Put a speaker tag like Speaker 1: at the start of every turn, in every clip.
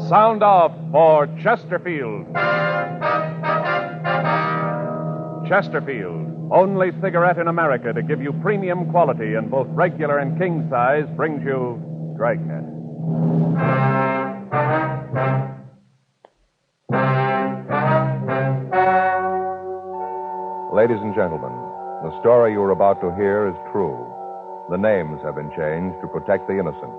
Speaker 1: Sound off for Chesterfield. Chesterfield, only cigarette in America to give you premium quality in both regular and king size, brings you Dragnet.
Speaker 2: Ladies and gentlemen, the story you are about to hear is true. The names have been changed to protect the innocent.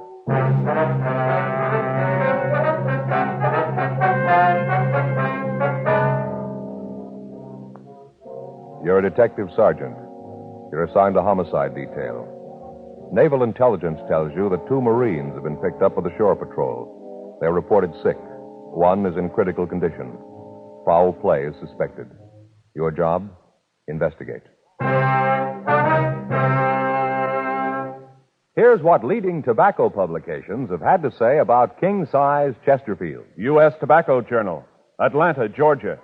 Speaker 2: You're a detective sergeant. You're assigned to homicide detail. Naval intelligence tells you that 2 Marines have been picked up by the shore patrol. They're reported sick. One is in critical condition. Foul play is suspected. Your job? Investigate. Here's what leading tobacco publications have had to say about king-size Chesterfield.
Speaker 1: U.S. Tobacco Journal, Atlanta, Georgia.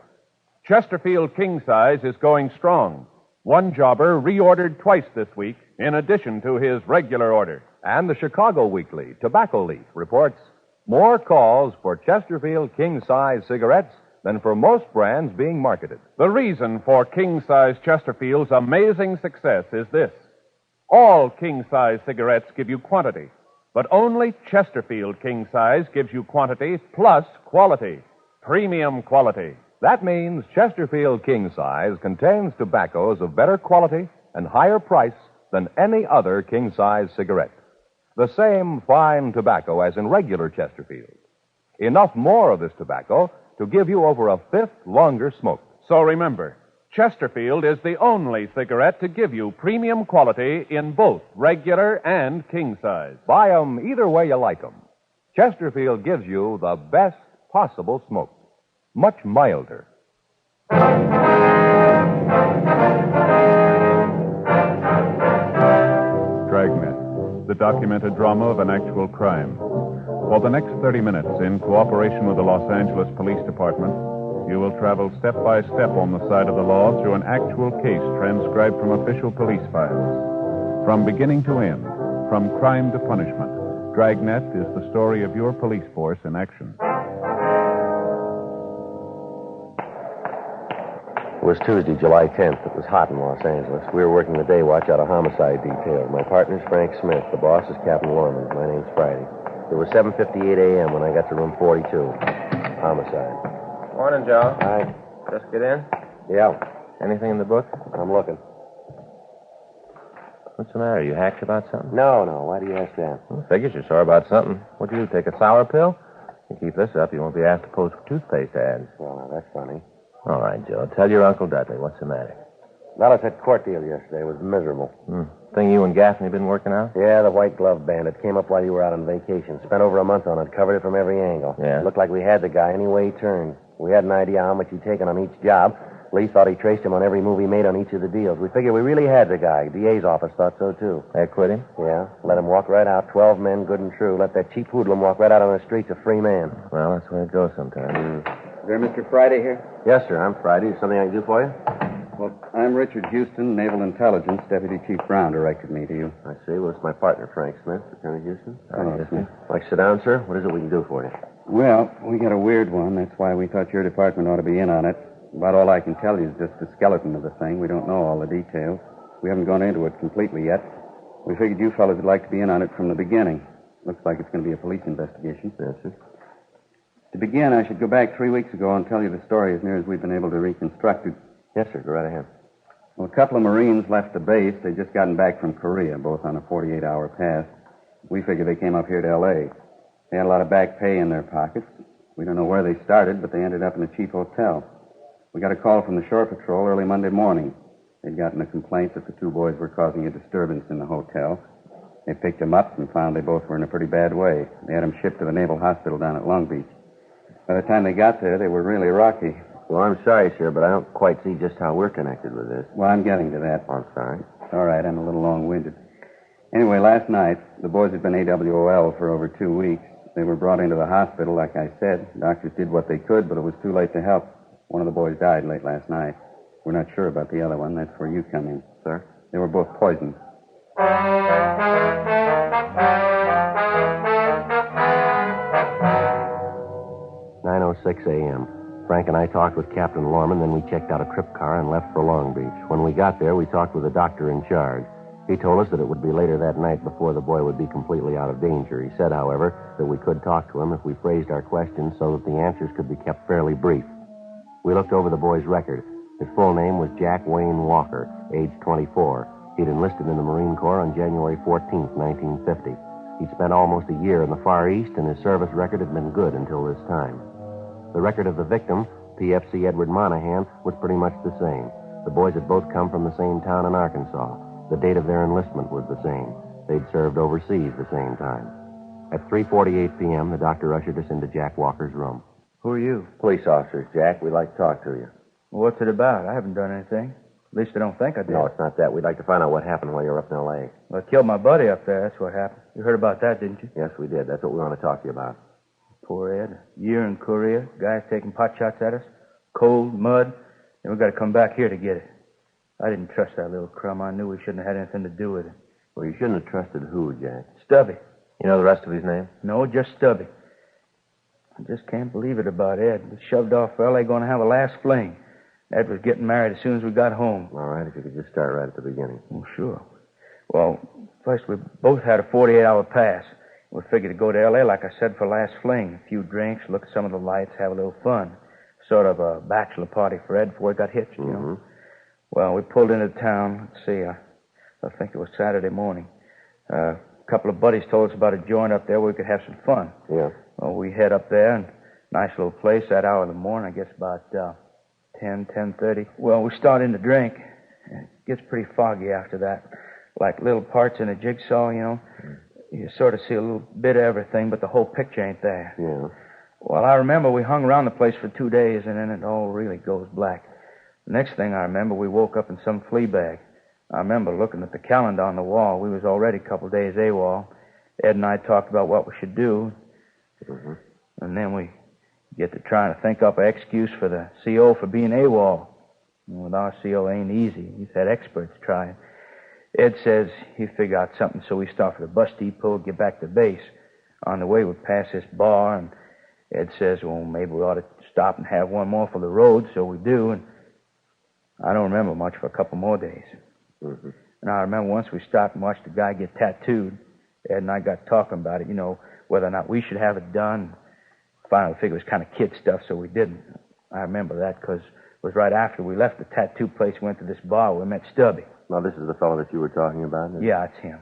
Speaker 1: Chesterfield king size is going strong. One jobber reordered twice this week in addition to his regular order.
Speaker 2: And the Chicago Weekly, Tobacco Leaf, reports more calls for Chesterfield king-size cigarettes than for most brands being marketed.
Speaker 1: The reason for king-size Chesterfield's amazing success is this. All king-size cigarettes give you quantity, but only Chesterfield king-size gives you quantity plus quality, premium quality.
Speaker 2: That means Chesterfield king size contains tobaccos of better quality and higher price than any other king-size cigarette. The same fine tobacco as in regular Chesterfield. Enough more of this tobacco to give you over a fifth longer smoke.
Speaker 1: So remember, Chesterfield is the only cigarette to give you premium quality in both regular and king size.
Speaker 2: Buy 'em either way you like 'em. Chesterfield gives you the best possible smoke. Much milder.
Speaker 1: Dragnet, the documented drama of an actual crime. For the next 30 minutes, in cooperation with the Los Angeles Police Department, you will travel step by step on the side of the law through an actual case transcribed from official police files. From beginning to end, from crime to punishment, Dragnet is the story of your police force in action.
Speaker 3: It was Tuesday, July 10th. It was hot in Los Angeles. We were working the day watch out of homicide detail. My partner's Frank Smith. The boss is Captain Lorman. My name's Friday. It was 7:58 a.m. when I got to room 42. Homicide.
Speaker 4: Morning, Joe.
Speaker 3: Hi.
Speaker 4: Just get in?
Speaker 3: Yeah,
Speaker 4: Anything in the book?
Speaker 3: I'm looking.
Speaker 4: What's the matter? You hacked about something?
Speaker 3: No. Why do you ask that?
Speaker 4: Well, figures you're sore about something. What'd you do, take a sour pill? You keep this up, you won't be asked to post toothpaste ads.
Speaker 3: Well, now, that's funny.
Speaker 4: All right, Joe. Tell your Uncle Dudley. What's the matter?
Speaker 3: Well, it's that court deal yesterday. It was miserable.
Speaker 4: Thing you and Gaffney been working out?
Speaker 3: Yeah, the white glove bandit came up while you were out on vacation. Spent over a month on it. Covered it from every angle.
Speaker 4: Yeah?
Speaker 3: Looked like we had the guy any way he turned. We had an idea how much he'd taken on each job. Lee thought he traced him on every move he made on each of the deals. We figured we really had the guy. DA's office thought so, too.
Speaker 4: They quit him?
Speaker 3: Yeah. Let him walk right out. 12 men, good and true. Let that cheap hoodlum walk right out on the streets a free man.
Speaker 4: Well, that's the way it goes sometimes.
Speaker 5: Is there Mr. Friday here?
Speaker 3: Yes, sir. I'm Friday. Is something I can do for you?
Speaker 5: Well, I'm Richard Houston, Naval Intelligence. Deputy Chief Brown directed me to you.
Speaker 3: I see. Well, it's my partner, Frank Smith, Lieutenant Houston.
Speaker 5: Hello, Smith.
Speaker 3: Like to sit down, sir? What is it we can do for you?
Speaker 5: Well, we got a weird one. That's why we thought your department ought to be in on it. About all I can tell you is just the skeleton of the thing. We don't know all the details. We haven't gone into it completely yet. We figured you fellas would like to be in on it from the beginning. Looks like it's going to be a police investigation.
Speaker 3: Yes, sir.
Speaker 5: To begin, I should go back 3 weeks ago and tell you the story as near as we've been able to reconstruct it.
Speaker 3: Yes, sir. Go right ahead.
Speaker 5: Well, a couple of Marines left the base. They'd just gotten back from Korea, both on a 48-hour pass. We figured they came up here to L.A. They had a lot of back pay in their pockets. We don't know where they started, but they ended up in a cheap hotel. We got a call from the shore patrol early Monday morning. They'd gotten a complaint that the 2 boys were causing a disturbance in the hotel. They picked them up and found they both were in a pretty bad way. They had them shipped to the Naval Hospital down at Long Beach. By the time they got there, they were really rocky.
Speaker 3: Well, I'm sorry, sir, but I don't quite see just how we're connected with this.
Speaker 5: Well, I'm getting to that.
Speaker 3: I'm sorry.
Speaker 5: All right, I'm a little long-winded. Anyway, last night, the boys had been AWOL for over 2 weeks. They were brought into the hospital, like I said. Doctors did what they could, but it was too late to help. One of the boys died late last night. We're not sure about the other one. That's where you come in.
Speaker 3: Sir?
Speaker 5: They were both poisoned.
Speaker 3: a.m. Frank and I talked with Captain Lorman, then we checked out a trip car and left for Long Beach. When we got there, we talked with the doctor in charge. He told us that it would be later that night before the boy would be completely out of danger. He said, however, that we could talk to him if we phrased our questions so that the answers could be kept fairly brief. We looked over the boy's record. His full name was Jack Wayne Walker, age 24. He'd enlisted in the Marine Corps on January 14th, 1950. He'd spent almost a year in the Far East, and his service record had been good until this time. The record of the victim, PFC Edward Monahan, was pretty much the same. The boys had both come from the same town in Arkansas. The date of their enlistment was the same. They'd served overseas the same time. At 3:48 p.m., the doctor ushered us into Jack Walker's room.
Speaker 6: Who are you?
Speaker 3: Police officers, Jack. We'd like to talk to you.
Speaker 6: Well, what's it about? I haven't done anything. At least I don't think I did.
Speaker 3: No, it's not that. We'd like to find out what happened while you were up in L.A.
Speaker 6: Well, I killed my buddy up there. That's what happened. You heard about that, didn't you?
Speaker 3: Yes, we did. That's what we want to talk to you about.
Speaker 6: Poor Ed. A year in Korea. Guys taking pot shots at us. Cold, mud. Then we got to come back here to get it. I didn't trust that little crumb. I knew we shouldn't have had anything to do with it.
Speaker 3: Well, you shouldn't have trusted who, Jack?
Speaker 6: Stubby.
Speaker 4: You know the rest of his name?
Speaker 6: No, just Stubby. I just can't believe it about Ed. We shoved off for L.A. going to have a last fling. Ed was getting married as soon as we got home.
Speaker 3: All right, if you could just start right at the beginning.
Speaker 6: Oh, sure. Well, first we both had a 48-hour pass. We figured to go to L.A., like I said, for last fling. A few drinks, look at some of the lights, have a little fun. Sort of a bachelor party for Ed before he got hitched, you know. Well, we pulled into town. Let's see, I think it was Saturday morning. A couple of buddies told us about a joint up there where we could have some fun.
Speaker 3: Yeah.
Speaker 6: Well, we head up there, and nice little place that hour of the morning, I guess about 10:30. Well, we start in to drink. It gets pretty foggy after that. Like little parts in a jigsaw, you know. You sort of see a little bit of everything, but the whole picture ain't there.
Speaker 3: Yeah.
Speaker 6: Well, I remember we hung around the place for 2 days, and then it all really goes black. The next thing I remember, we woke up in some flea bag. I remember looking at the calendar on the wall. We was already a couple days AWOL. Ed and I talked about what we should do. And then we get to trying to think up an excuse for the CO for being AWOL. With our CO, ain't easy. He's had experts try it. Ed says he'll figure out something, so we start for the bus depot, get back to base. On the way, we pass this bar, and Ed says, well, maybe we ought to stop and have one more for the road, so we do, and I don't remember much for a couple more days. And I remember once we stopped and watched a guy get tattooed. Ed and I got talking about it, you know, whether or not we should have it done. Finally, we figured it was kind of kid stuff, so we didn't. I remember that because it was right after we left the tattoo place, we went to this bar where we met Stubby.
Speaker 3: Now, this is the fellow that you were talking about?
Speaker 6: Yeah, it's him.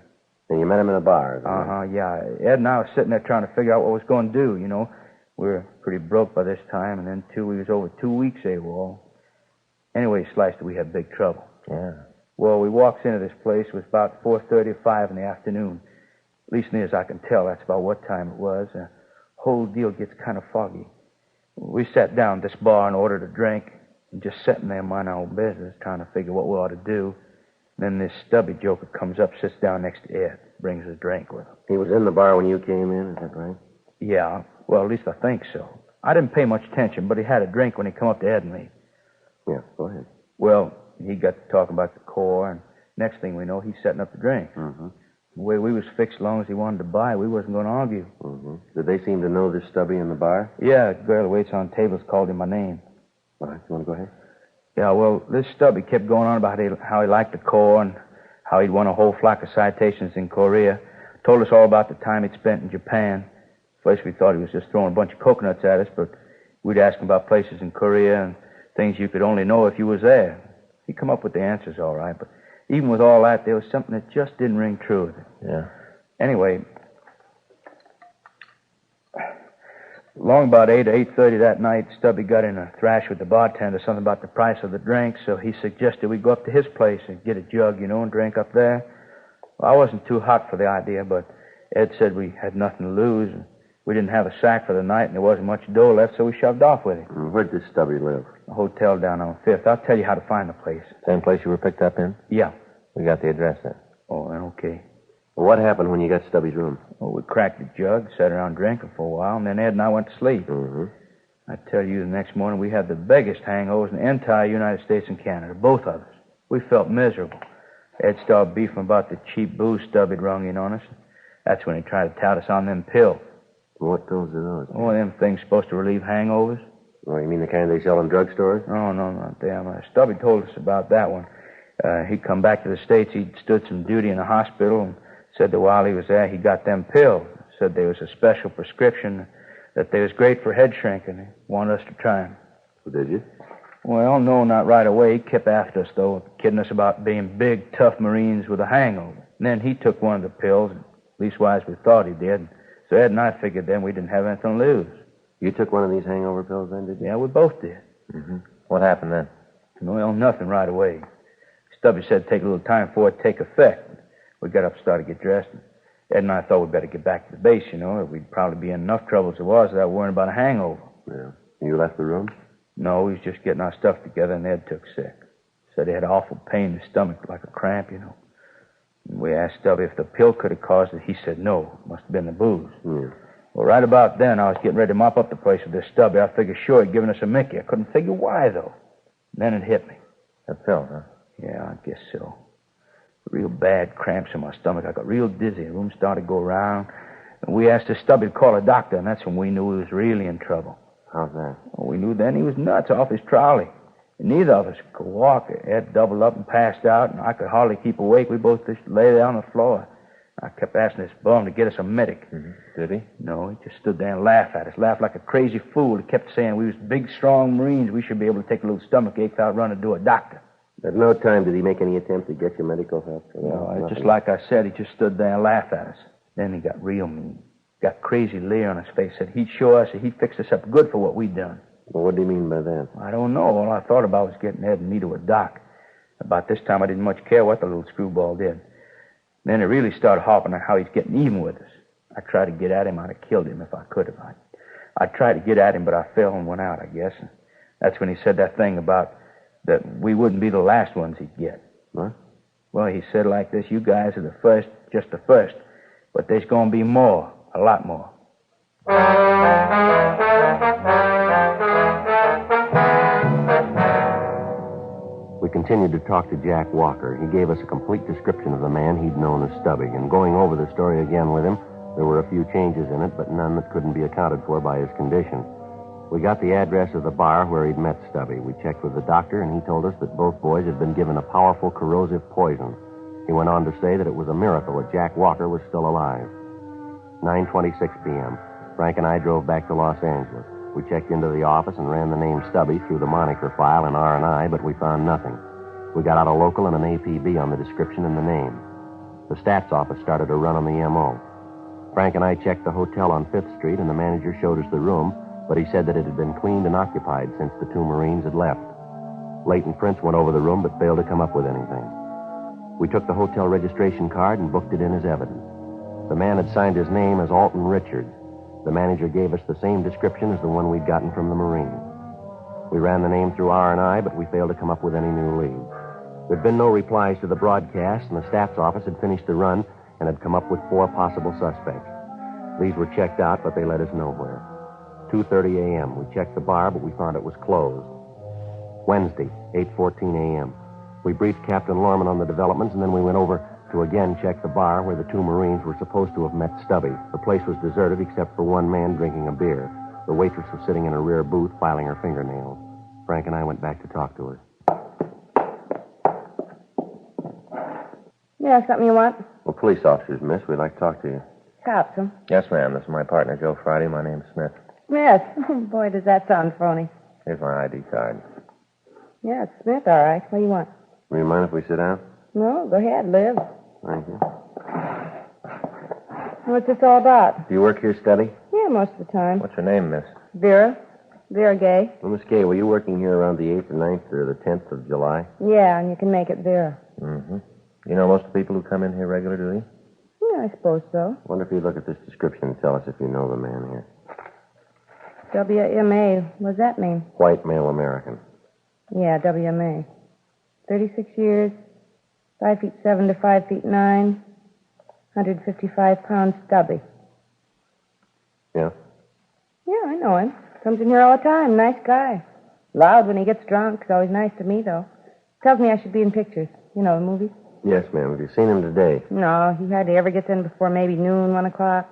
Speaker 3: And you met him in a bar, isn't it?
Speaker 6: Yeah. Ed and I were sitting there trying to figure out what we was going to do, you know. We were pretty broke by this time, and then, too, we was over 2 weeks AWOL. Anyway, sliced it, we had big trouble.
Speaker 4: Yeah.
Speaker 6: Well, we walked into this place. It was about 4:30 or 5 in the afternoon. At least near as I can tell, that's about what time it was. The whole deal gets kind of foggy. We sat down at this bar and ordered a drink, and just sitting there minding our own business, trying to figure what we ought to do. Then this Stubby joker comes up, sits down next to Ed, brings a drink with him.
Speaker 3: He was in the bar when you came in, is that right?
Speaker 6: Yeah, well, at least I think so. I didn't pay much attention, but he had a drink when he come up to Ed and me.
Speaker 3: Yeah, go ahead.
Speaker 6: Well, he got to talking about the Corps, and next thing we know, he's setting up the drink. The way we was fixed, as long as he wanted to buy, we wasn't going to argue.
Speaker 3: Did they seem to know this Stubby in the bar?
Speaker 6: Yeah, the girl who waits on tables called him my name.
Speaker 3: All right, you want to go ahead?
Speaker 6: Yeah, well, this Stubby kept going on about how he liked the Corps and how he'd won a whole flock of citations in Korea. Told us all about the time he'd spent in Japan. First we thought he was just throwing a bunch of coconuts at us, but we'd ask him about places in Korea and things you could only know if you was there. He'd come up with the answers all right, but even with all that, there was something that just didn't ring true with it.
Speaker 4: Yeah.
Speaker 6: Anyway, long about 8 or 8:30 that night, Stubby got in a thrash with the bartender, something about the price of the drink, so he suggested we go up to his place and get a jug, you know, and drink up there. Well, I wasn't too hot for the idea, but Ed said we had nothing to lose, and we didn't have a sack for the night, and there wasn't much dough left, so we shoved off with him.
Speaker 3: Where'd this Stubby live?
Speaker 6: A hotel down on 5th. I'll tell you how to find the place.
Speaker 4: Same place you were picked up in?
Speaker 6: Yeah.
Speaker 4: We got the address then.
Speaker 6: Oh, then okay.
Speaker 3: Well, what happened when you got Stubby's room?
Speaker 6: Well, we cracked the jug, sat around drinking for a while, and then Ed and I went to sleep. I tell you, the next morning we had the biggest hangovers in the entire United States and Canada, both of us. We felt miserable. Ed started beefing about the cheap booze Stubby'd rung in on us. That's when he tried to tout us on them pills.
Speaker 3: What pills are those?
Speaker 6: Oh, them things supposed to relieve hangovers.
Speaker 3: Oh, you mean the kind they sell in drugstores?
Speaker 6: No, not them. Stubby told us about that one. He'd come back to the States. He'd stood some duty in the hospital and said that while he was there, he got them pills. Said there was a special prescription, that they was great for head shrinking. He wanted us to try them.
Speaker 3: Did you?
Speaker 6: Well, no, not right away. He kept after us, though, kidding us about being big, tough Marines with a hangover. And then he took one of the pills, leastwise we thought he did. So Ed and I figured then we didn't have anything to lose.
Speaker 3: You took one of these hangover pills then, did you?
Speaker 6: Yeah, we both did.
Speaker 3: Mm-hmm.
Speaker 4: What happened then?
Speaker 6: Well, nothing right away. Stubby said it'd take a little time for it to take effect. We got up and started to get dressed. Ed and I thought we'd better get back to the base, or we'd probably be in enough trouble as it was without worrying about a hangover.
Speaker 3: Yeah. You left the room?
Speaker 6: No, we was just getting our stuff together, and Ed took sick. Said he had awful pain in his stomach, like a cramp, And we asked Stubby if the pill could have caused it. He said no. It must have been the booze.
Speaker 3: Yeah.
Speaker 6: Well, right about then, I was getting ready to mop up the place with this Stubby. I figured sure he'd given us a Mickey. I couldn't figure why, though. And then it hit me.
Speaker 4: That pill, huh?
Speaker 6: Yeah, I guess so. Real bad cramps in my stomach. I got real dizzy. The room started to go round. And we asked the Stubby to call a doctor, and that's when we knew he was really in trouble.
Speaker 3: How's that?
Speaker 6: Well, we knew then he was nuts off his trolley. And neither of us could walk. Ed doubled up and passed out, and I could hardly keep awake. We both just lay there on the floor. I kept asking this bum to get us a medic.
Speaker 4: Mm-hmm. Did he?
Speaker 6: No, he just stood there and laughed at us. Laughed like a crazy fool. He kept saying we was big, strong Marines. We should be able to take a little stomach ache without running to a doctor.
Speaker 3: At no time did he make any attempt to get you medical help?
Speaker 6: No, just like I said, he just stood there and laughed at us. Then he got real mean. Got crazy leer on his face. Said he'd show us, he'd fix us up good for what we'd done.
Speaker 3: Well, what do you mean by that?
Speaker 6: I don't know. All I thought about was getting Ed and me to a doc. About this time, I didn't much care what the little screwball did. Then it really started harping on how he's getting even with us. I tried to get at him. I'd have killed him if I could have. I tried to get at him, but I fell and went out, I guess. And that's when he said that thing about that we wouldn't be the last ones he'd get.
Speaker 3: What?
Speaker 6: Well, he said like this, you guys are the first, just the first. But there's going to be more, a lot more.
Speaker 3: We continued to talk to Jack Walker. He gave us a complete description of the man he'd known as Stubby. And going over the story again with him, there were a few changes in it, but none that couldn't be accounted for by his condition. We got the address of the bar where he'd met Stubby. We checked with the doctor, and he told us that both boys had been given a powerful corrosive poison. He went on to say that it was a miracle that Jack Walker was still alive. 9:26 p.m. Frank and I drove back to Los Angeles. We checked into the office and ran the name Stubby through the moniker file in R&I, but we found nothing. We got out a local and an APB on the description and the name. The stats office started to run on the M.O. Frank and I checked the hotel on 5th Street, and the manager showed us the room, but he said that it had been cleaned and occupied since the two Marines had left. Leighton Prince went over the room, but failed to come up with anything. We took the hotel registration card and booked it in as evidence. The man had signed his name as Alton Richards. The manager gave us the same description as the one we'd gotten from the Marine. We ran the name through R&I, but we failed to come up with any new leads. There'd been no replies to the broadcast, and the staff's office had finished the run and had come up with 4 possible suspects. These were checked out, but they led us nowhere. 2:30 a.m. We checked the bar, but we found it was closed. Wednesday, 8:14 a.m. We briefed Captain Lorman on the developments, and then we went over to again check the bar where the two Marines were supposed to have met Stubby. The place was deserted except for one man drinking a beer. The waitress was sitting in a rear booth filing her fingernails. Frank and I went back to talk to her.
Speaker 7: Yeah, something you want?
Speaker 3: Well, police officers, miss. We'd like to talk to you.
Speaker 7: Cops, huh?
Speaker 4: Yes, ma'am. This is my partner, Joe Friday. My name's Smith.
Speaker 7: Yes. Boy, does that sound phony.
Speaker 4: Here's my ID card.
Speaker 7: Yeah, it's Smith, all right. What do you want?
Speaker 3: Will you mind if we sit down?
Speaker 7: No, go ahead, live.
Speaker 3: Thank you.
Speaker 7: What's this all about?
Speaker 3: Do you work here steady?
Speaker 7: Yeah, most of the time.
Speaker 4: What's your name, miss?
Speaker 7: Vera. Vera Gay.
Speaker 3: Well, Miss Gay, were you working here around the 8th or 9th or the 10th of July?
Speaker 7: Yeah, and you can make it Vera.
Speaker 4: Mm-hmm. You know most of the people who come in here regular, do you?
Speaker 7: Yeah, I suppose so.
Speaker 3: Wonder if you'd look at this description and tell us if you know the man here.
Speaker 7: WMA. What does that mean?
Speaker 3: White male American.
Speaker 7: Yeah, WMA. 36 years, 5'7" to 5'9", 155 pounds stubby.
Speaker 3: Yeah?
Speaker 7: Yeah, I know him. Comes in here all the time. Nice guy. Loud when he gets drunk. He's always nice to me, though. Tells me I should be in pictures. You know, the movies.
Speaker 3: Yes, ma'am. Have you seen him today?
Speaker 7: No, he hardly ever gets in before maybe noon, 1 o'clock.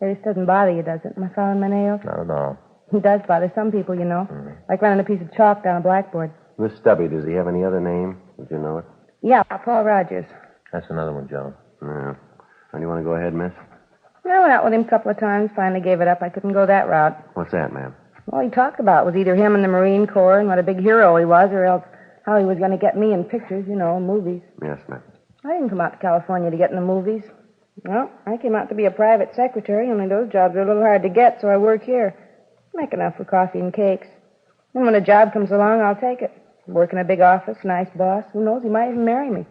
Speaker 7: It just doesn't bother you, does it? Am I following my nails?
Speaker 4: Not at all.
Speaker 7: It does bother some people, you know. Like running a piece of chalk down a blackboard.
Speaker 3: Miss Stubby, does he have any other name? Would you know it?
Speaker 7: Yeah, Paul Rogers.
Speaker 4: That's another one, Joe.
Speaker 3: No. Do you want to go ahead, miss?
Speaker 7: I went out with him a couple of times, finally gave it up. I couldn't go that route.
Speaker 3: What's that, ma'am?
Speaker 7: All he talked about was either him in the Marine Corps and what a big hero he was, or else how he was going to get me in pictures, you know, movies.
Speaker 3: Yes, ma'am.
Speaker 7: I didn't come out to California to get in the movies. Well, I came out to be a private secretary, only those jobs are a little hard to get, so I work here. Make enough for coffee and cakes. And when a job comes along, I'll take it. Work in a big office, nice boss. Who knows, he might even marry me.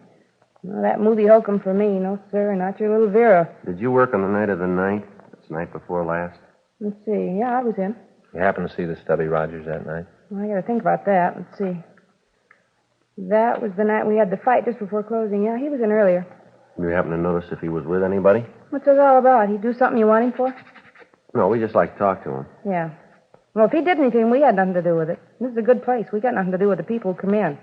Speaker 7: Well, that movie hokum for me, no, sir, not your little Vera.
Speaker 3: Did you work on the night of the 9th? It's the night before last?
Speaker 7: Let's see. Yeah, I was in.
Speaker 4: You happened to see the Stubby Rogers that night?
Speaker 7: Well, I got to think about that. Let's see. That was the night we had the fight just before closing. Yeah, he was in earlier.
Speaker 3: You happen to notice if he was with anybody?
Speaker 7: What's this all about? He do something you want him for?
Speaker 3: No, we just like to talk to him.
Speaker 7: Yeah. Well, if he did anything, we had nothing to do with it. This is a good place. We got nothing to do with the people who come in.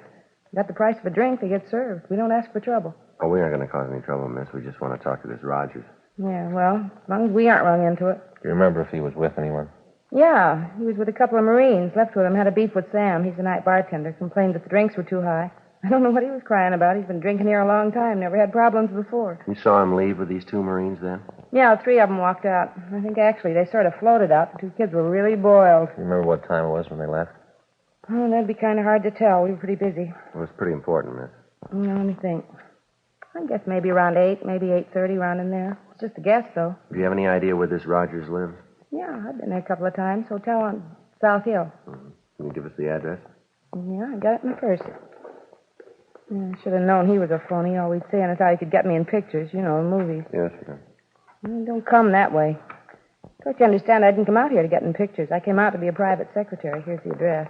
Speaker 7: Got the price of a drink, they get served. We don't ask for trouble.
Speaker 3: Oh, we aren't going to cause any trouble, miss. We just want to talk to this Rogers.
Speaker 7: Yeah, well, as long as we aren't rung into it.
Speaker 4: Do you remember if he was with anyone?
Speaker 7: Yeah, he was with a couple of Marines. Left with him, had a beef with Sam. He's the night bartender. Complained that the drinks were too high. I don't know what he was crying about. He's been drinking here a long time. Never had problems before.
Speaker 3: You saw him leave with these two Marines then?
Speaker 7: Yeah, 3 of them walked out. I think, actually, they sort of floated out. The 2 kids were really boiled.
Speaker 4: Do you remember what time it was when they left?
Speaker 7: Oh, that'd be kind of hard to tell. We were pretty busy.
Speaker 3: It was pretty important, miss.
Speaker 7: Let me think. I guess maybe around 8, maybe 8:30, around in there. It's just a guess, though.
Speaker 3: Do you have any idea where this Rogers lives?
Speaker 7: Yeah, I've been there a couple of times. Hotel on South Hill.
Speaker 3: Can you give us the address?
Speaker 7: Yeah, I got it in the purse. Yeah, I should have known he was a phony. Always saying I thought he could get me in pictures, you know, in movies.
Speaker 3: Yes, ma'am.
Speaker 7: Well, don't come that way. Don't you understand? I didn't come out here to get in pictures. I came out to be a private secretary. Here's the address.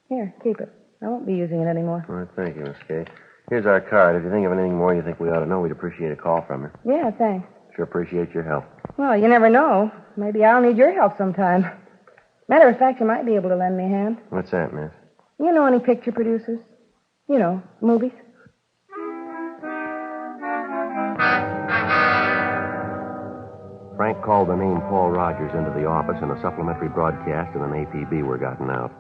Speaker 7: Here, keep it. I won't be using it anymore.
Speaker 3: All right, thank you, Miss Kay. Here's our card. If you think of anything more you think we ought to know, we'd appreciate a call from you.
Speaker 7: Yeah, thanks.
Speaker 3: Sure appreciate your help.
Speaker 7: Well, you never know. Maybe I'll need your help sometime. Matter of fact, you might be able to lend me a hand.
Speaker 3: What's that, miss?
Speaker 7: You know any picture producers? You know, movies?
Speaker 3: Frank called the name Paul Rogers into the office, and a supplementary broadcast and an APB were gotten out.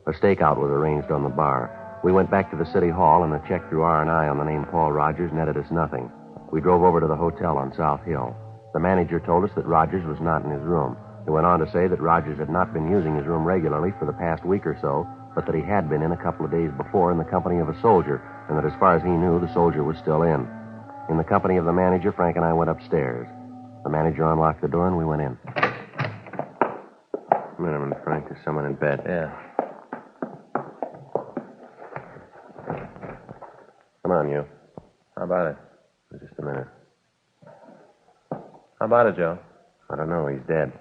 Speaker 3: A stakeout was arranged on the bar. We went back to the city hall, and a check through R&I on the name Paul Rogers netted us nothing. We drove over to the hotel on South Hill. The manager told us that Rogers was not in his room. He went on to say that Rogers had not been using his room regularly for the past week or so, but that he had been in a couple of days before in the company of a soldier, and that as far as he knew, the soldier was still in. In the company of the manager, Frank and I went upstairs. The manager unlocked the door, and we went in. A minute, Frank. There's someone in bed.
Speaker 4: Yeah.
Speaker 3: Come on, you.
Speaker 4: How about it?
Speaker 3: Just a minute.
Speaker 4: How about it, Joe?
Speaker 3: I don't know. He's dead.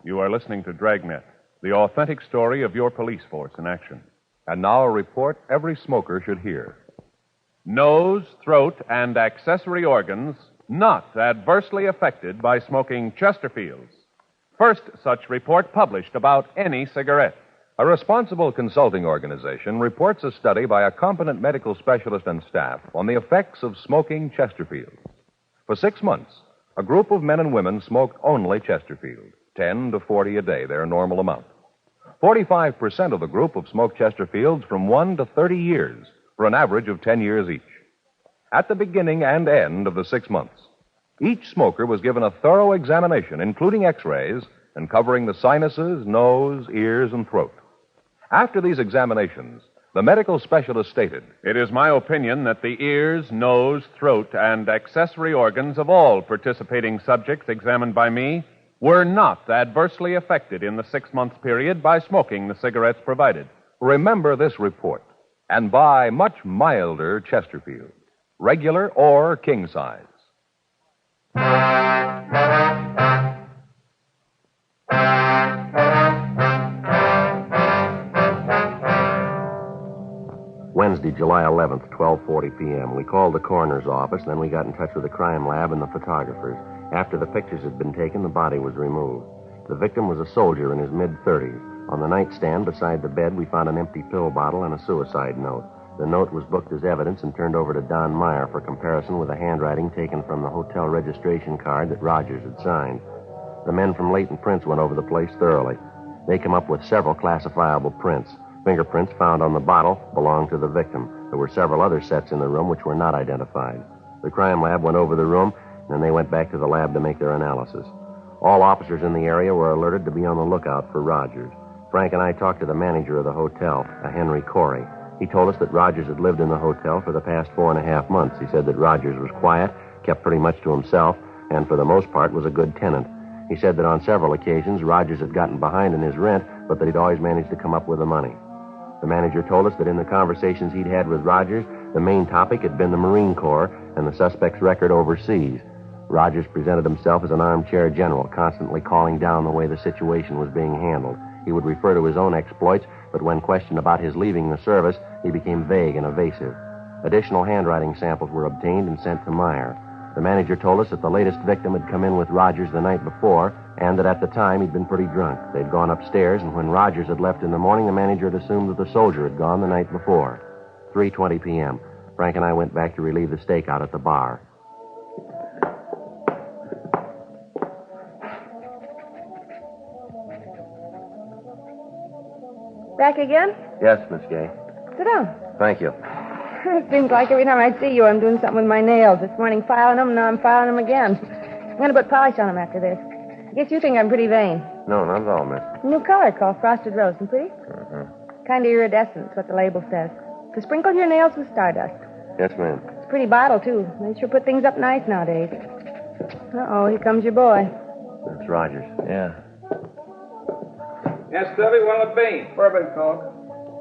Speaker 1: You are listening to Dragnet, the authentic story of your police force in action.
Speaker 2: And now a report every smoker should hear.
Speaker 1: Nose, throat, and accessory organs not adversely affected by smoking Chesterfields. First such report published about any cigarette.
Speaker 2: A responsible consulting organization reports a study by a competent medical specialist and staff on the effects of smoking Chesterfields. For 6 months, a group of men and women smoked only Chesterfield, 10 to 40 a day, their normal amount. 45% of the group have smoked Chesterfields from 1 to 30 years, for an average of 10 years each. At the beginning and end of the 6 months, each smoker was given a thorough examination, including x-rays, and covering the sinuses, nose, ears, and throat. After these examinations, the medical specialist stated,
Speaker 1: It is my opinion that the ears, nose, throat, and accessory organs of all participating subjects examined by me were not adversely affected in the 6-month period by smoking the cigarettes provided.
Speaker 2: remember this report and buy much milder Chesterfield, regular or king size.
Speaker 3: Wednesday, July 11th, 12:40 p.m. We called the coroner's office, then we got in touch with the crime lab and the photographers. After the pictures had been taken, the body was removed. The victim was a soldier in his mid-30s. On the nightstand beside the bed, we found an empty pill bottle and a suicide note. The note was booked as evidence and turned over to Don Meyer for comparison with the handwriting taken from the hotel registration card that Rogers had signed. The men from Leighton Prints went over the place thoroughly. They came up with several classifiable prints. Fingerprints found on the bottle belonged to the victim. There were several other sets in the room which were not identified. The crime lab went over the room, and then they went back to the lab to make their analysis. All officers in the area were alerted to be on the lookout for Rogers. Frank and I talked to the manager of the hotel, a Henry Corey. He told us that Rogers had lived in the hotel for the past 4.5 months. He said that Rogers was quiet, kept pretty much to himself, and for the most part was a good tenant. He said that on several occasions Rogers had gotten behind in his rent, but that he'd always managed to come up with the money. The manager told us that in the conversations he'd had with Rogers, the main topic had been the Marine Corps and the suspect's record overseas. Rogers presented himself as an armchair general, constantly calling down the way the situation was being handled. He would refer to his own exploits, but when questioned about his leaving the service, he became vague and evasive. Additional handwriting samples were obtained and sent to Meyer. The manager told us that the latest victim had come in with Rogers the night before, and that at the time he'd been pretty drunk. They'd gone upstairs, and when Rogers had left in the morning, the manager had assumed that the soldier had gone the night before. 3:20 p.m. Frank and I went back to relieve the stakeout at the bar.
Speaker 7: Back again?
Speaker 3: Yes, Miss Gay.
Speaker 7: Sit down.
Speaker 3: Thank you.
Speaker 7: It seems like every time I see you, I'm doing something with my nails. This morning filing them, now I'm filing them again. I'm going to put polish on them after this. I guess you think I'm pretty vain.
Speaker 3: No, not at all, miss.
Speaker 7: New color called Frosted Rose. And pretty?
Speaker 3: Mm-hmm.
Speaker 7: Kind of iridescent, what the label says. To sprinkle your nails with stardust.
Speaker 3: Yes, ma'am.
Speaker 7: It's a pretty bottle, too. They sure put things up nice nowadays. Uh-oh, here comes your boy.
Speaker 3: That's Rogers.
Speaker 4: Yeah.
Speaker 8: Yes, Stubby, what'll it be?
Speaker 5: Bourbon Coke.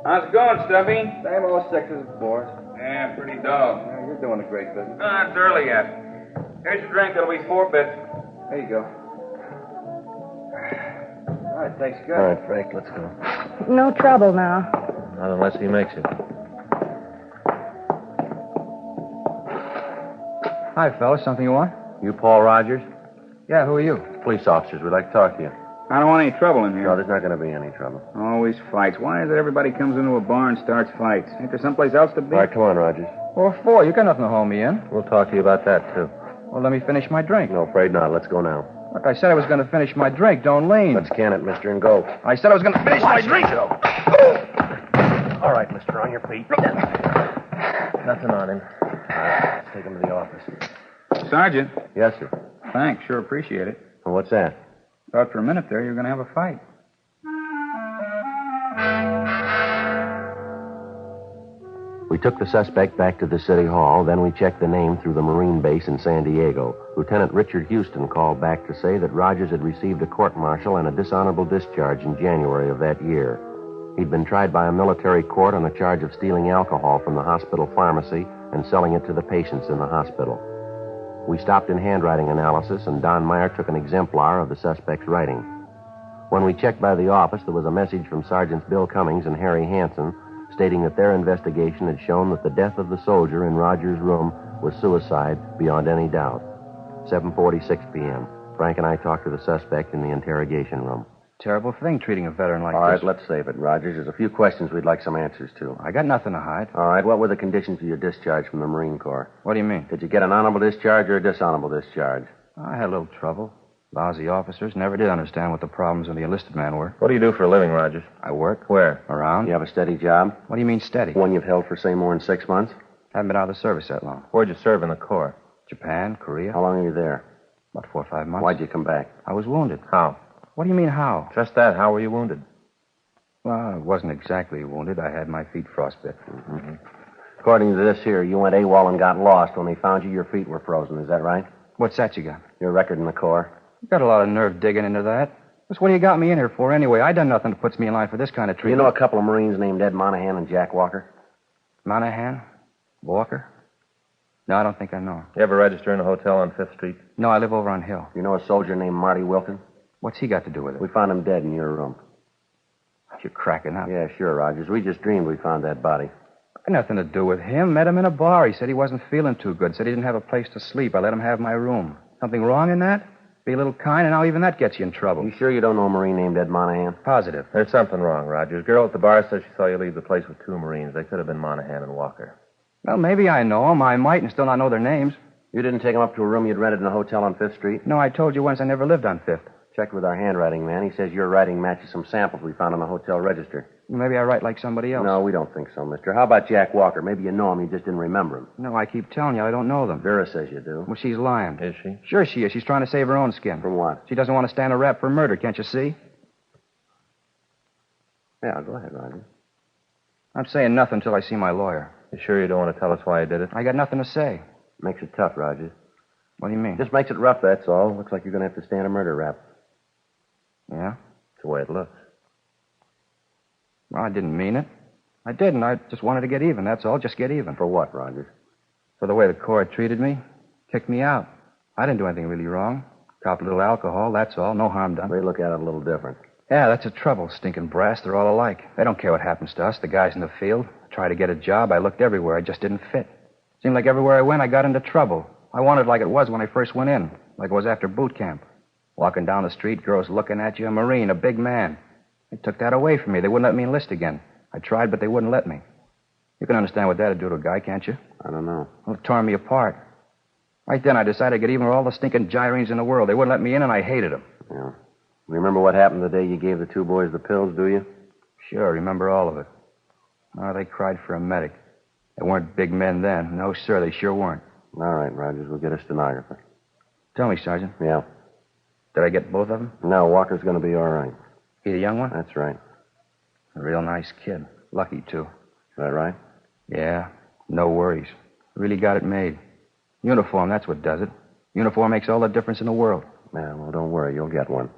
Speaker 8: How's it going, Stubby?
Speaker 5: Same old six as before.
Speaker 8: Yeah, pretty dull.
Speaker 5: Yeah, you're doing a great business.
Speaker 8: Ah, it's early yet. Here's your drink. It'll be 4 bits.
Speaker 5: There you go. All right, thanks, good.
Speaker 3: All right, Frank, let's go.
Speaker 7: No trouble now.
Speaker 4: Not unless he makes it.
Speaker 6: Hi, fellas. Something you want?
Speaker 3: You Paul Rogers?
Speaker 6: Yeah, who are you?
Speaker 3: Police officers. We'd like to talk to you.
Speaker 8: I don't want any trouble in
Speaker 3: No,
Speaker 8: here.
Speaker 3: there's not going to be any trouble.
Speaker 8: Always fights. Why is it everybody comes into a bar and starts fights? Ain't there someplace else to be?
Speaker 3: All right, come on, Rogers.
Speaker 6: What for? You got nothing to hold me in.
Speaker 4: We'll talk to you about that, too.
Speaker 6: Well, let me finish my drink.
Speaker 3: No, afraid not. Let's go now.
Speaker 6: Look, I said I was going to finish my drink. Don't lean.
Speaker 3: Let's can it, mister, and go.
Speaker 6: I said I was going to finish my drink.
Speaker 3: All right, mister, on your feet.
Speaker 4: Nothing on him.
Speaker 3: Let's take him to the office.
Speaker 8: Sergeant.
Speaker 3: Yes, sir.
Speaker 8: Thanks. Sure appreciate it.
Speaker 3: Well, what's that?
Speaker 8: Thought for a minute there you were going to have a fight.
Speaker 3: We took the suspect back to the city hall, then we checked the name through the Marine base in San Diego. Lieutenant Richard Houston called back to say that Rogers had received a court-martial and a dishonorable discharge in January of that year. He'd been tried by a military court on the charge of stealing alcohol from the hospital pharmacy and selling it to the patients in the hospital. We stopped in handwriting analysis, and Don Meyer took an exemplar of the suspect's writing. When we checked by the office, there was a message from Sergeants Bill Cummings and Harry Hansen stating that their investigation had shown that the death of the soldier in Rogers' room was suicide beyond any doubt. 7:46 p.m. Frank and I talked to the suspect in the interrogation room.
Speaker 6: Terrible thing, treating a veteran like
Speaker 3: All
Speaker 6: this.
Speaker 3: right, let's save it, Rogers. There's a few questions we'd like some answers to.
Speaker 6: I got nothing to hide.
Speaker 3: All right, what were the conditions of your discharge from the Marine Corps?
Speaker 6: What do you mean?
Speaker 3: Did you get an honorable discharge or a dishonorable discharge?
Speaker 6: I had a little trouble. Lousy officers never did understand what the problems of the enlisted man were.
Speaker 4: What do you do for a living, Rogers?
Speaker 6: I work.
Speaker 4: Where?
Speaker 6: Around.
Speaker 3: You have a steady job?
Speaker 6: What do you mean steady?
Speaker 3: One you've held for, say, more than 6 months?
Speaker 6: Haven't been out of the service that long.
Speaker 4: Where'd you serve in the Corps?
Speaker 6: Japan, Korea.
Speaker 3: How long are you there?
Speaker 6: About 4 or 5 months.
Speaker 3: Why'd you come back?
Speaker 6: I was wounded.
Speaker 4: How?
Speaker 6: What do you mean, how?
Speaker 4: Just that. How were you wounded?
Speaker 6: Well, I wasn't exactly wounded. I had my feet frostbit.
Speaker 3: Mm-hmm. According to this here, you went AWOL and got lost. When they found you, your feet were frozen. Is that right?
Speaker 6: What's that you got?
Speaker 3: Your record in the Corps?
Speaker 6: You got a lot of nerve digging into that. Just what do you got me in here for anyway? I done nothing that puts me in line for this kind of
Speaker 3: You
Speaker 6: treatment.
Speaker 3: know a couple of Marines named Ed Monahan and Jack Walker?
Speaker 6: Monahan? Walker? No, I don't think I know him.
Speaker 4: You ever register in a hotel on 5th Street?
Speaker 6: No, I live over on Hill.
Speaker 3: You know a soldier named Marty Wilkin?
Speaker 6: What's he got to do with it?
Speaker 3: We found him dead in your room.
Speaker 6: You're cracking up.
Speaker 3: Yeah, sure, Rogers. We just dreamed we found that body.
Speaker 6: Got nothing to do with him. Met him in a bar. He said he wasn't feeling too good. Said he didn't have a place to sleep. I let him have my room. Something wrong in that? Be a little kind, and now even that gets you in trouble.
Speaker 3: You sure you don't know a Marine named Ed Monahan?
Speaker 6: Positive.
Speaker 4: There's something wrong, Rogers. Girl at the bar says she saw you leave the place with 2 Marines. They could have been Monahan and Walker.
Speaker 6: Well, maybe I know them. I might and still not know their names.
Speaker 3: You didn't take him up to a room you'd rented in a hotel on 5th Street?
Speaker 6: No, I told you once I never lived on 5th.
Speaker 3: Checked with our handwriting man. He says your writing matches some samples we found on the hotel register.
Speaker 6: Maybe I write like somebody else.
Speaker 3: No, we don't think so, mister. How about Jack Walker? Maybe you know him, you just didn't remember him.
Speaker 6: No, I keep telling you, I don't know them.
Speaker 3: Vera says you do.
Speaker 6: Well, she's lying.
Speaker 4: Is she?
Speaker 6: Sure she is. She's trying to save her own skin.
Speaker 3: From what?
Speaker 6: She doesn't want to stand a rap for murder, can't you see?
Speaker 3: Yeah, go ahead, Roger.
Speaker 6: I'm saying nothing until I see my lawyer.
Speaker 4: You sure you don't want to tell us why you did it?
Speaker 6: I got nothing to say.
Speaker 3: Makes it tough, Roger.
Speaker 6: What do you mean?
Speaker 3: Just makes it rough, that's all. Looks like you're going to have to stand a murder rap.
Speaker 6: Yeah?
Speaker 4: It's the way it looks.
Speaker 6: Well, I didn't mean it. I didn't. I just wanted to get even, that's all. Just get even.
Speaker 3: For what, Rogers?
Speaker 6: For the way the court treated me. Kicked me out. I didn't do anything really wrong. Copped a little alcohol, that's all. No harm done.
Speaker 3: They look at it a little different.
Speaker 6: Yeah, that's the trouble. Stinking brass, they're all alike. They don't care what happens to us, the guys in the field. I tried to get a job. I looked everywhere. I just didn't fit. Seemed like everywhere I went, I got into trouble. I wanted like it was when I first went in, like it was after boot camp. Walking down the street, girls looking at you, a Marine, a big man. They took that away from me. They wouldn't let me enlist again. I tried, but they wouldn't let me. You can understand what that'd do to a guy, can't you?
Speaker 3: I don't know.
Speaker 6: Well, it tore me apart. Right then, I decided to get even with all the stinking gyrenes in the world. They wouldn't let me in, and I hated them.
Speaker 3: Yeah. Remember what happened the day you gave the 2 boys the pills, do you?
Speaker 6: Sure, I remember all of it. Oh, they cried for a medic. They weren't big men then. No, sir, they sure weren't.
Speaker 3: All right, Rogers, we'll get a stenographer.
Speaker 6: Tell me, Sergeant,
Speaker 3: Yeah.
Speaker 6: did I get both of them?
Speaker 3: No, Walker's going to be all right.
Speaker 6: He the young one?
Speaker 3: That's right.
Speaker 6: A real nice kid. Lucky, too.
Speaker 3: Is that right?
Speaker 6: Yeah, no worries. Really got it made. Uniform, that's what does it. Uniform makes all the difference in the world.
Speaker 3: Yeah, well, don't worry. You'll get one.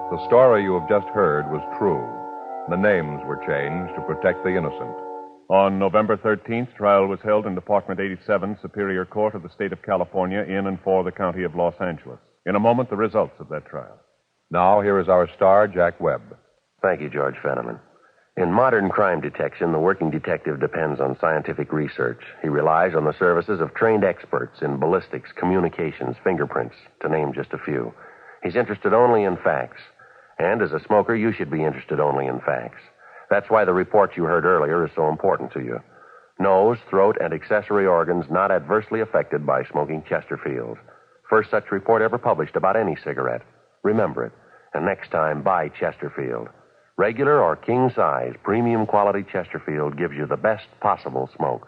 Speaker 2: The story you have just heard was true. The names were changed to protect the innocent.
Speaker 1: On November 13th, trial was held in Department 87, Superior Court of the State of California, in and for the County of Los Angeles. In a moment, the results of that trial.
Speaker 2: Now, here is our star, Jack Webb.
Speaker 3: Thank you, George Fenneman. In modern crime detection, the working detective depends on scientific research. He relies on the services of trained experts in ballistics, communications, fingerprints, to name just a few. He's interested only in facts. And as a smoker, you should be interested only in facts. That's why the report you heard earlier is so important to you. Nose, throat, and accessory organs not adversely affected by smoking Chesterfield. First such report ever published about any cigarette. Remember it. And next time, buy Chesterfield. Regular or king size, premium quality Chesterfield gives you the best possible smoke.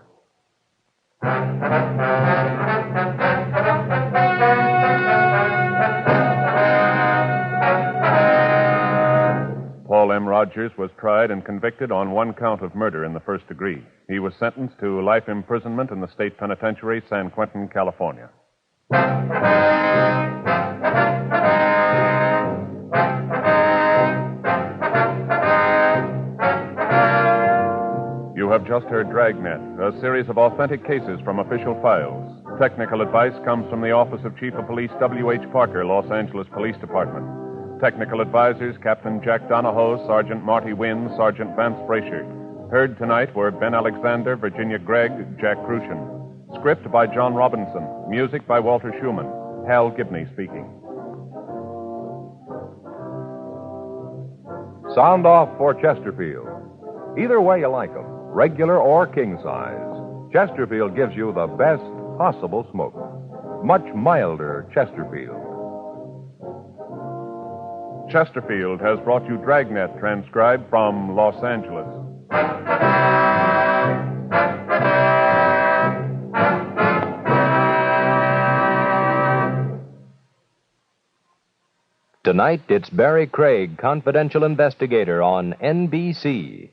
Speaker 1: Paul M. Rogers was tried and convicted on 1 count of murder in the first degree. He was sentenced to life imprisonment in the state penitentiary, San Quentin, California. You have just heard Dragnet, a series of authentic cases from official files. Technical advice comes from the Office of Chief of Police W.H. Parker, Los Angeles Police Department. Technical advisors, Captain Jack Donahoe, Sergeant Marty Wynn, Sergeant Vance Brasher. Heard tonight were Ben Alexander, Virginia Gregg, Jack Crucian. Script by John Robinson. Music by Walter Schumann. Hal Gibney speaking.
Speaker 2: Sound off for Chesterfield. Either way you like them, regular or king size, Chesterfield gives you the best possible smoke. Much milder Chesterfield.
Speaker 1: Chesterfield has brought you Dragnet, transcribed from Los Angeles.
Speaker 9: Tonight, it's Barry Craig, confidential investigator on NBC.